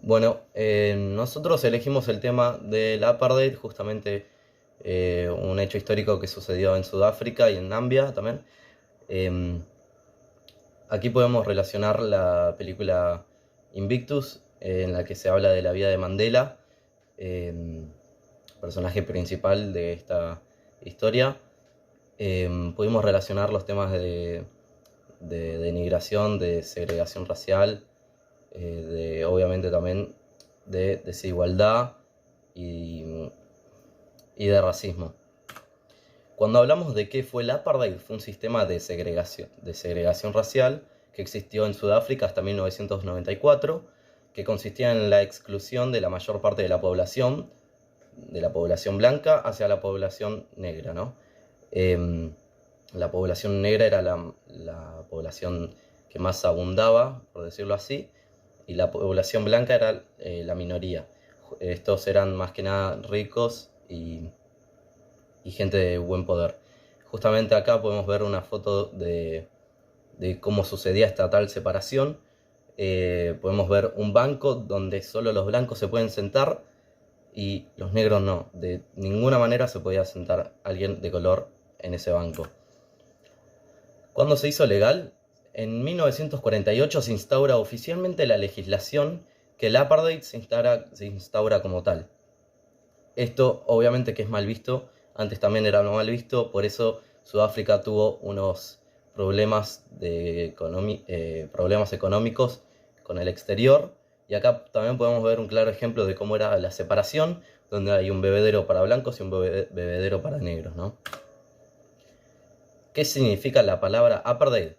Bueno, nosotros elegimos el tema del apartheid, justamente un hecho histórico que sucedió en Sudáfrica y en Nambia también. Em, Aquí podemos relacionar la película Invictus, en la que se habla de la vida de Mandela, em, personaje principal de esta historia. Pudimos relacionar los temas de denigración, de segregación racial, obviamente también de desigualdad y, y de racismo. Cuando hablamos de qué fue el apartheid, fue un sistema de segregación racial que existió en Sudáfrica hasta 1994, que consistía en la exclusión de la mayor parte de la población blanca hacia la población negra, ¿no? La población negra era la población que más abundaba, por decirlo así, y la población blanca era la minoría. Estos eran más que nada ricos y gente de buen poder. Justamente acá podemos ver una foto de cómo sucedía esta tal separación. Podemos ver un banco donde solo los blancos se pueden sentar y los negros no. De ninguna manera se podía sentar alguien de color en ese banco. ¿Cuándo se hizo legal? En 1948 se instaura oficialmente la legislación que el apartheid se instaura como tal. Esto obviamente que es mal visto, antes también era mal visto, por eso Sudáfrica tuvo unos problemas económicos con el exterior, y acá también podemos ver un claro ejemplo de cómo era la separación, donde hay un bebedero para blancos y un bebedero para negros, ¿no? ¿Qué significa la palabra apartheid?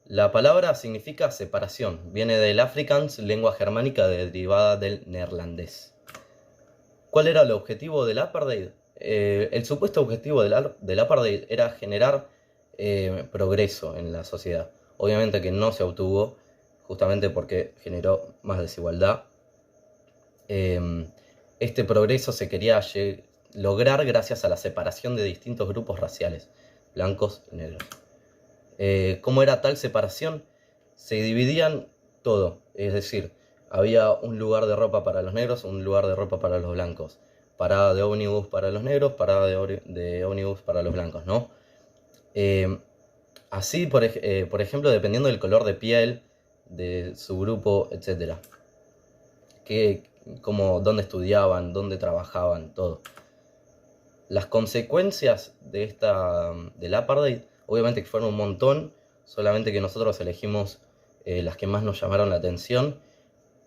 La palabra significa separación, viene del Afrikaans, lengua germánica derivada del neerlandés. ¿Cuál era el objetivo del apartheid? El supuesto objetivo del apartheid era generar progreso en la sociedad. Obviamente que no se obtuvo, justamente porque generó más desigualdad. Este progreso se quería lograr gracias a la separación de distintos grupos raciales, blancos y negros. ¿Cómo era tal separación? Se dividían todo, es decir, había un lugar de ropa para los negros, un lugar de ropa para los blancos, parada de ómnibus para los negros, parada de ómnibus para los blancos, ¿no? Eh, Así, por ejemplo, dependiendo del color de piel, de su grupo, etc. Que, como dónde estudiaban, dónde trabajaban, todo. Las consecuencias del apartheid, obviamente que fueron un montón, solamente que nosotros elegimos las que más nos llamaron la atención.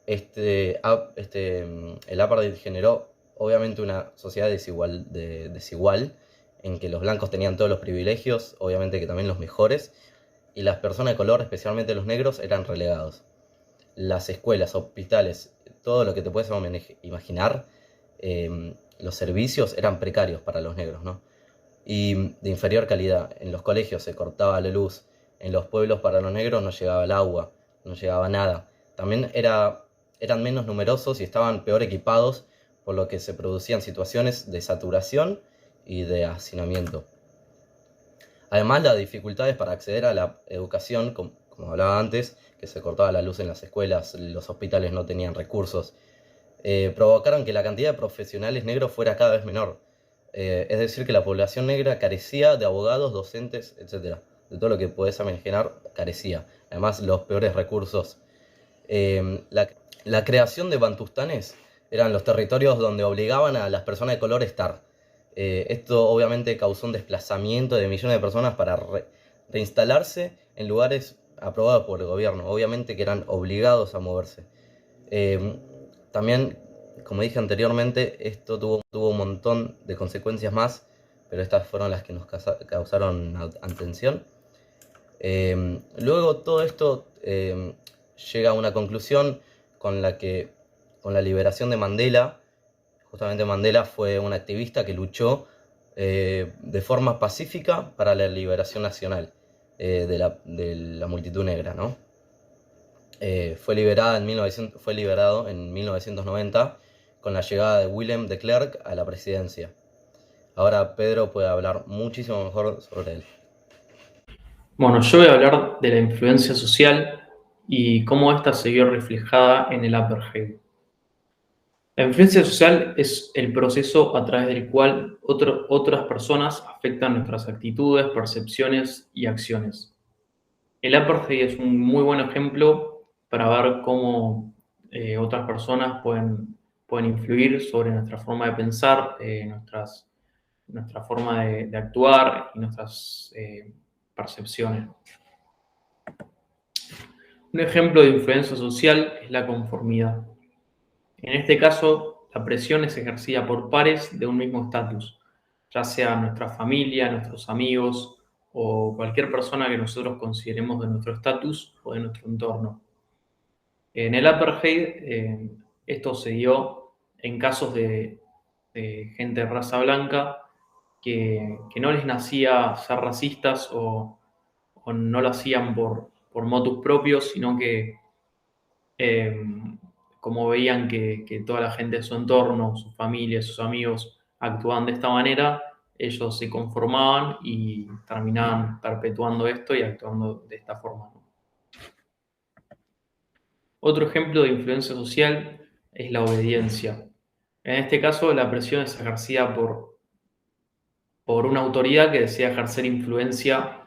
El apartheid generó obviamente una sociedad desigual, en que los blancos tenían todos los privilegios, obviamente que también los mejores, y las personas de color, especialmente los negros, eran relegados. Las escuelas, hospitales, todo lo que te puedes imaginar, los servicios eran precarios para los negros, ¿no? Y de inferior calidad. En los colegios se cortaba la luz, en los pueblos para los negros no llegaba el agua, no llegaba nada. También eran menos numerosos y estaban peor equipados, por lo que se producían situaciones de saturación y de hacinamiento. Además, las dificultades para acceder a la educación, como hablaba antes, que se cortaba la luz en las escuelas, los hospitales no tenían recursos, provocaron que la cantidad de profesionales negros fuera cada vez menor. Es decir, que la población negra carecía de abogados, docentes, etc. De todo lo que podés imaginar, carecía. Además, los peores recursos. La creación de bantustanes eran los territorios donde obligaban a las personas de color a estar. Esto obviamente causó un desplazamiento de millones de personas para reinstalarse en lugares aprobados por el gobierno. Obviamente que eran obligados a moverse. También, como dije anteriormente, esto tuvo un montón de consecuencias más, pero estas fueron las que nos causaron atención. Luego todo esto llega a una conclusión con la liberación de Mandela. Justamente Mandela fue un activista que luchó de forma pacífica para la liberación nacional de la multitud negra, ¿no? Fue liberado en 1990 con la llegada de Willem de Klerk a la presidencia. Ahora Pedro puede hablar muchísimo mejor sobre él. Bueno, yo voy a hablar de la influencia social y cómo ésta se vio reflejada en el apartheid. La influencia social es el proceso a través del cual otras personas afectan nuestras actitudes, percepciones y acciones. El apartheid es un muy buen ejemplo para ver cómo otras personas pueden influir sobre nuestra forma de pensar, nuestra forma de actuar y nuestras percepciones. Un ejemplo de influencia social es la conformidad. En este caso, la presión es ejercida por pares de un mismo estatus, ya sea nuestra familia, nuestros amigos o cualquier persona que nosotros consideremos de nuestro estatus o de nuestro entorno. En el apartheid, esto se dio en casos de gente de raza blanca que no les nacía ser racistas o no lo hacían por motus propios, sino que eh, como veían que toda la gente de su entorno, su familia, sus amigos actuaban de esta manera, ellos se conformaban y terminaban perpetuando esto y actuando de esta forma, ¿no? Otro ejemplo de influencia social es la obediencia. En este caso, la presión es ejercida por una autoridad que desea ejercer influencia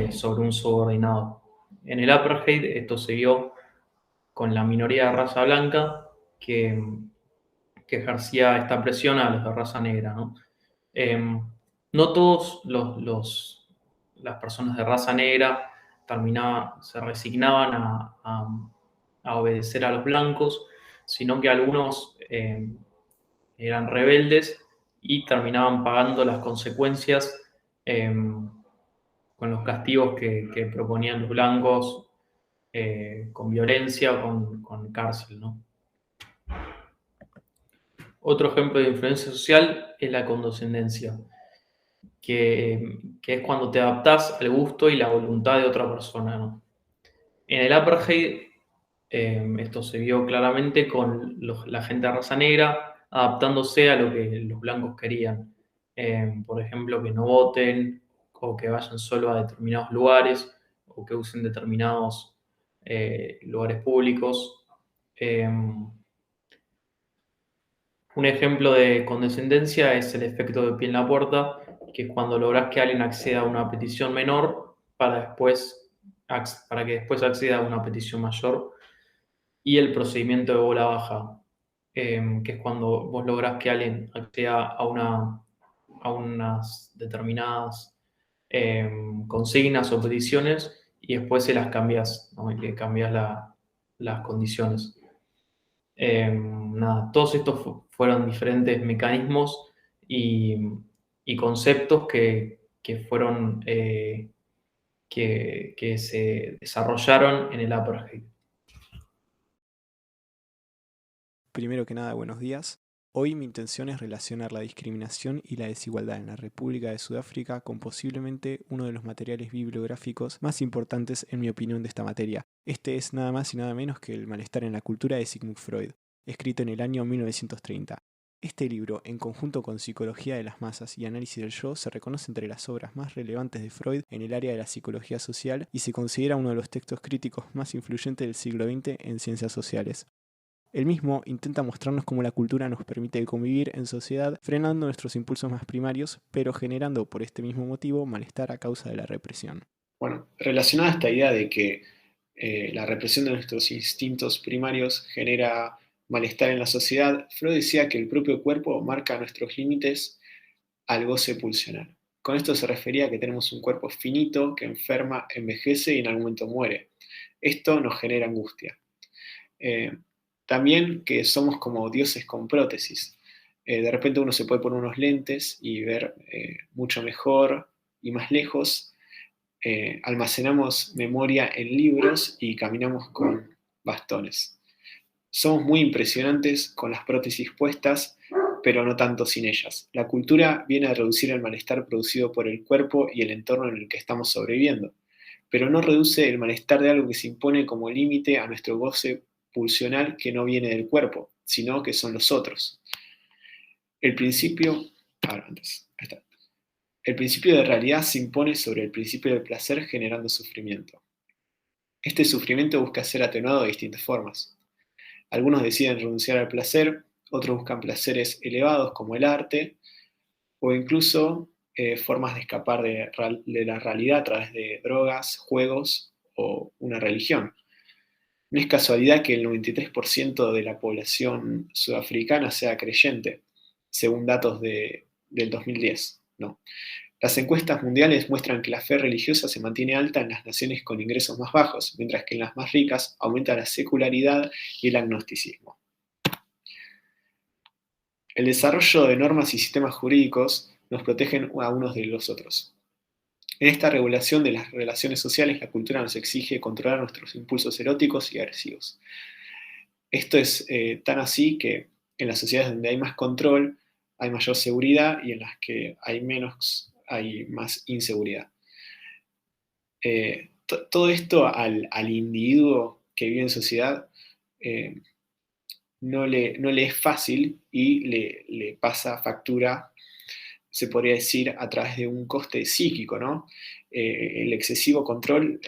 sobre un subordinado. En el apartheid esto se vio con la minoría de raza blanca que, que ejercía esta presión a los de raza negra, ¿no? Eh, no todos las personas de raza negra se resignaban a obedecer a los blancos, sino que algunos eran rebeldes y terminaban pagando las consecuencias eh, con los castigos que proponían los blancos, con violencia o con cárcel, ¿no? Otro ejemplo de influencia social es la condescendencia, que es cuando te adaptás al gusto y la voluntad de otra persona, ¿no? En el apartheid, esto se vio claramente con la gente de raza negra adaptándose a lo que los blancos querían. Por ejemplo, que no voten o que vayan solo a determinados lugares o que usen determinados lugares públicos. Eh, un ejemplo de condescendencia es el efecto de pie en la puerta, que es cuando logras que alguien acceda a una petición menor para que después acceda a una petición mayor, y el procedimiento de bola baja, que es cuando vos lográs que alguien acceda a unas determinadas consignas o peticiones y después se las cambias, ¿no? Y le cambias las condiciones. Nada, todos estos fueron diferentes mecanismos y, y conceptos que fueron que se desarrollaron en el apartheid. Primero que nada, buenos días. Hoy mi intención es relacionar la discriminación y la desigualdad en la República de Sudáfrica con posiblemente uno de los materiales bibliográficos más importantes en mi opinión de esta materia. Este es nada más y nada menos que El malestar en la cultura de Sigmund Freud, escrito en el año 1930. Este libro, en conjunto con Psicología de las masas y Análisis del yo, se reconoce entre las obras más relevantes de Freud en el área de la psicología social y se considera uno de los textos críticos más influyentes del siglo XX en ciencias sociales. El mismo intenta mostrarnos cómo la cultura nos permite convivir en sociedad, frenando nuestros impulsos más primarios, pero generando por este mismo motivo malestar a causa de la represión. Bueno, relacionada a esta idea de que la represión de nuestros instintos primarios genera malestar en la sociedad, Freud decía que el propio cuerpo marca nuestros límites al goce pulsional. Con esto se refería a que tenemos un cuerpo finito que enferma, envejece y en algún momento muere. Esto nos genera angustia. Eh, También que somos como dioses con prótesis. De repente uno se puede poner unos lentes y ver mucho mejor y más lejos. Almacenamos memoria en libros y caminamos con bastones. Somos muy impresionantes con las prótesis puestas, pero no tanto sin ellas. La cultura viene a reducir el malestar producido por el cuerpo y el entorno en el que estamos sobreviviendo, pero no reduce el malestar de algo que se impone como límite a nuestro goce pulsional que no viene del cuerpo, sino que son los otros. El principio, antes, ahí está. El principio de realidad se impone sobre el principio del placer generando sufrimiento. Este sufrimiento busca ser atenuado de distintas formas. Algunos deciden renunciar al placer, otros buscan placeres elevados como el arte, o incluso formas de escapar de la realidad a través de drogas, juegos o una religión. No es casualidad que el 93% de la población sudafricana sea creyente, según datos del 2010. No. Las encuestas mundiales muestran que la fe religiosa se mantiene alta en las naciones con ingresos más bajos, mientras que en las más ricas aumenta la secularidad y el agnosticismo. El desarrollo de normas y sistemas jurídicos nos protegen a unos de los otros. En esta regulación de las relaciones sociales, la cultura nos exige controlar nuestros impulsos eróticos y agresivos. Esto es tan así que en las sociedades donde hay más control, hay mayor seguridad, y en las que hay menos, hay más inseguridad. Todo esto al individuo que vive en sociedad no le es fácil y le pasa factura, se podría decir, a través de un coste psíquico, ¿no? El excesivo control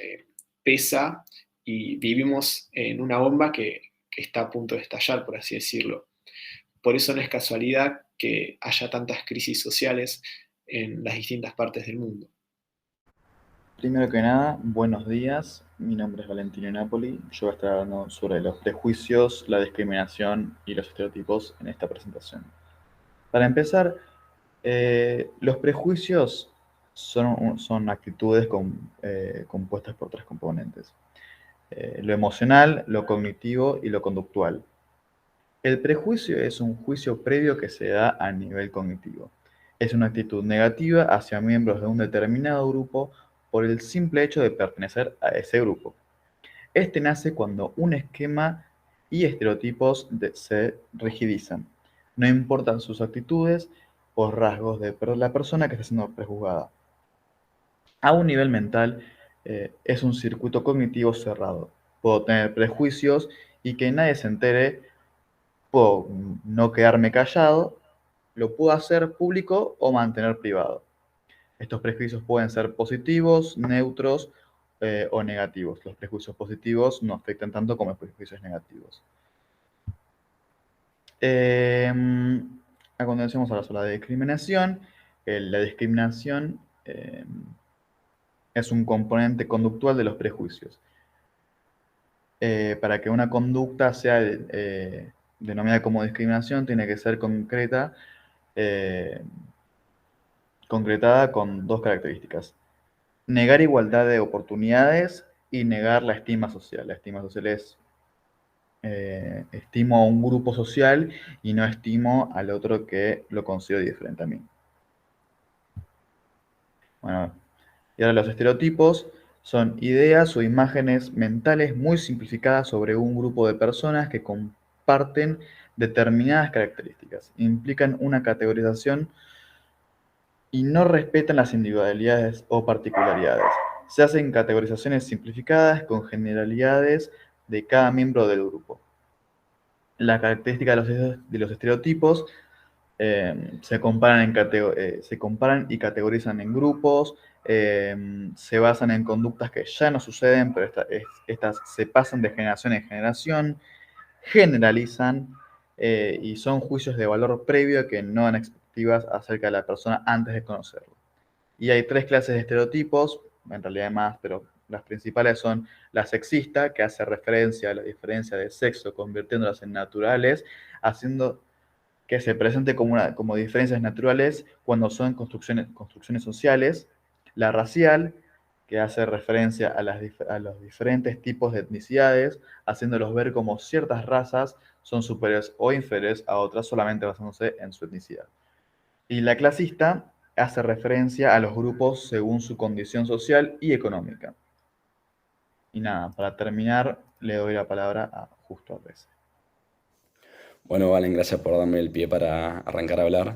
pesa, y vivimos en una bomba que está a punto de estallar, por así decirlo. Por eso no es casualidad que haya tantas crisis sociales en las distintas partes del mundo. Primero que nada, buenos días. Mi nombre es Valentino Napoli. Yo voy a estar hablando sobre los prejuicios, la discriminación y los estereotipos en esta presentación. Para empezar, los prejuicios son actitudes compuestas por tres componentes: lo emocional, lo cognitivo y lo conductual. El prejuicio es un juicio previo que se da a nivel cognitivo. Es una actitud negativa hacia miembros de un determinado grupo por el simple hecho de pertenecer a ese grupo. Este nace cuando un esquema y estereotipos se rigidizan. No importan sus actitudes o rasgos de la persona que está siendo prejuzgada. A un nivel mental, es un circuito cognitivo cerrado. Puedo tener prejuicios y que nadie se entere, puedo no quedarme callado, lo puedo hacer público o mantener privado. Estos prejuicios pueden ser positivos, neutros o negativos. Los prejuicios positivos no afectan tanto como los prejuicios negativos. A continuación vamos a hablar sobre la discriminación. La discriminación es un componente conductual de los prejuicios. Para que una conducta sea denominada como discriminación, tiene que ser concretada con dos características: negar igualdad de oportunidades y negar la estima social. La estima social es estimo a un grupo social y no estimo al otro que lo considero diferente a mí. Bueno, y ahora los estereotipos son ideas o imágenes mentales muy simplificadas sobre un grupo de personas que comparten determinadas características, implican una categorización y no respetan las individualidades o particularidades. Se hacen categorizaciones simplificadas con generalidades de cada miembro del grupo. La característica de los estereotipos se comparan y categorizan en grupos, se basan en conductas que ya no suceden, pero estas se pasan de generación en generación, generalizan y son juicios de valor previo que no dan expectativas acerca de la persona antes de conocerlo. Y hay tres clases de estereotipos, en realidad hay más, pero las principales son la sexista, que hace referencia a la diferencia de sexo, convirtiéndolas en naturales, haciendo que se presente como diferencias naturales cuando son construcciones sociales. La racial, que hace referencia a los diferentes tipos de etnicidades, haciéndolos ver como ciertas razas son superiores o inferiores a otras solamente basándose en su etnicidad. Y la clasista hace referencia a los grupos según su condición social y económica. Y nada, para terminar, le doy la palabra a Justo Arrese. Bueno, Valen, gracias por darme el pie para arrancar a hablar.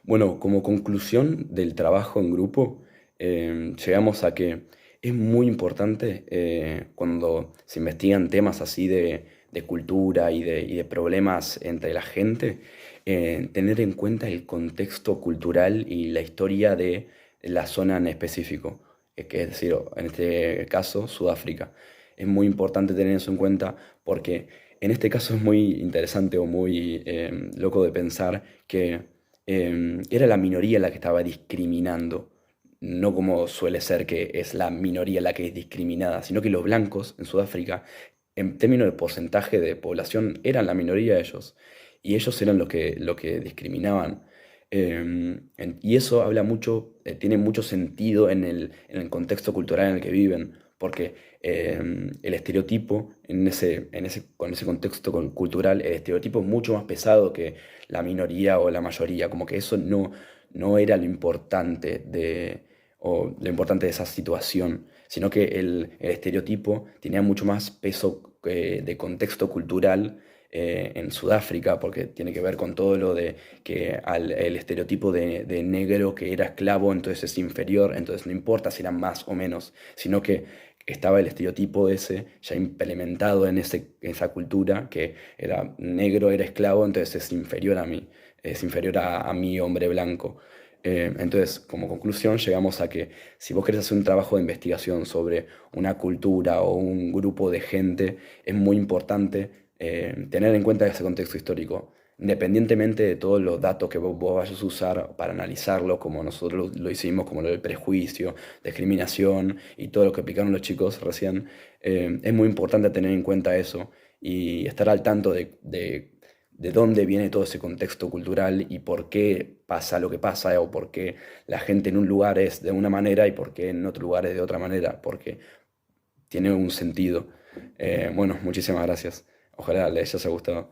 Bueno, como conclusión del trabajo en grupo, llegamos a que es muy importante cuando se investigan temas así de cultura y de problemas entre la gente, tener en cuenta el contexto cultural y la historia de la zona en específico. que es decir, en este caso, Sudáfrica. Es muy importante tener eso en cuenta porque en este caso es muy interesante o muy loco de pensar que era la minoría la que estaba discriminando, no como suele ser que es la minoría la que es discriminada, sino que los blancos en Sudáfrica, en términos de porcentaje de población, eran la minoría de ellos, y ellos eran los que discriminaban. Y eso habla mucho, tiene mucho sentido en el contexto cultural en el que viven, porque el estereotipo, con ese contexto cultural, el estereotipo es mucho más pesado que la minoría o la mayoría, como que eso no era lo importante o lo importante de esa situación, sino que el estereotipo tenía mucho más peso de contexto cultural en Sudáfrica, porque tiene que ver con todo lo de que el estereotipo de negro que era esclavo, entonces es inferior, entonces no importa si era más o menos, sino que estaba el estereotipo ese ya implementado en esa cultura, que era negro, era esclavo, entonces es inferior a mí, es inferior a mi hombre blanco. Entonces, como conclusión, llegamos a que si vos querés hacer un trabajo de investigación sobre una cultura o un grupo de gente, es muy importante tener en cuenta ese contexto histórico, independientemente de todos los datos que vos vayas a usar para analizarlo, como nosotros lo hicimos, como lo del prejuicio, discriminación y todo lo que explicaron los chicos recién. Es muy importante tener en cuenta eso y estar al tanto de dónde viene todo ese contexto cultural y por qué pasa lo que pasa, o por qué la gente en un lugar es de una manera y por qué en otro lugar es de otra manera, porque tiene un sentido. Bueno, muchísimas gracias. Ojalá les haya gustado.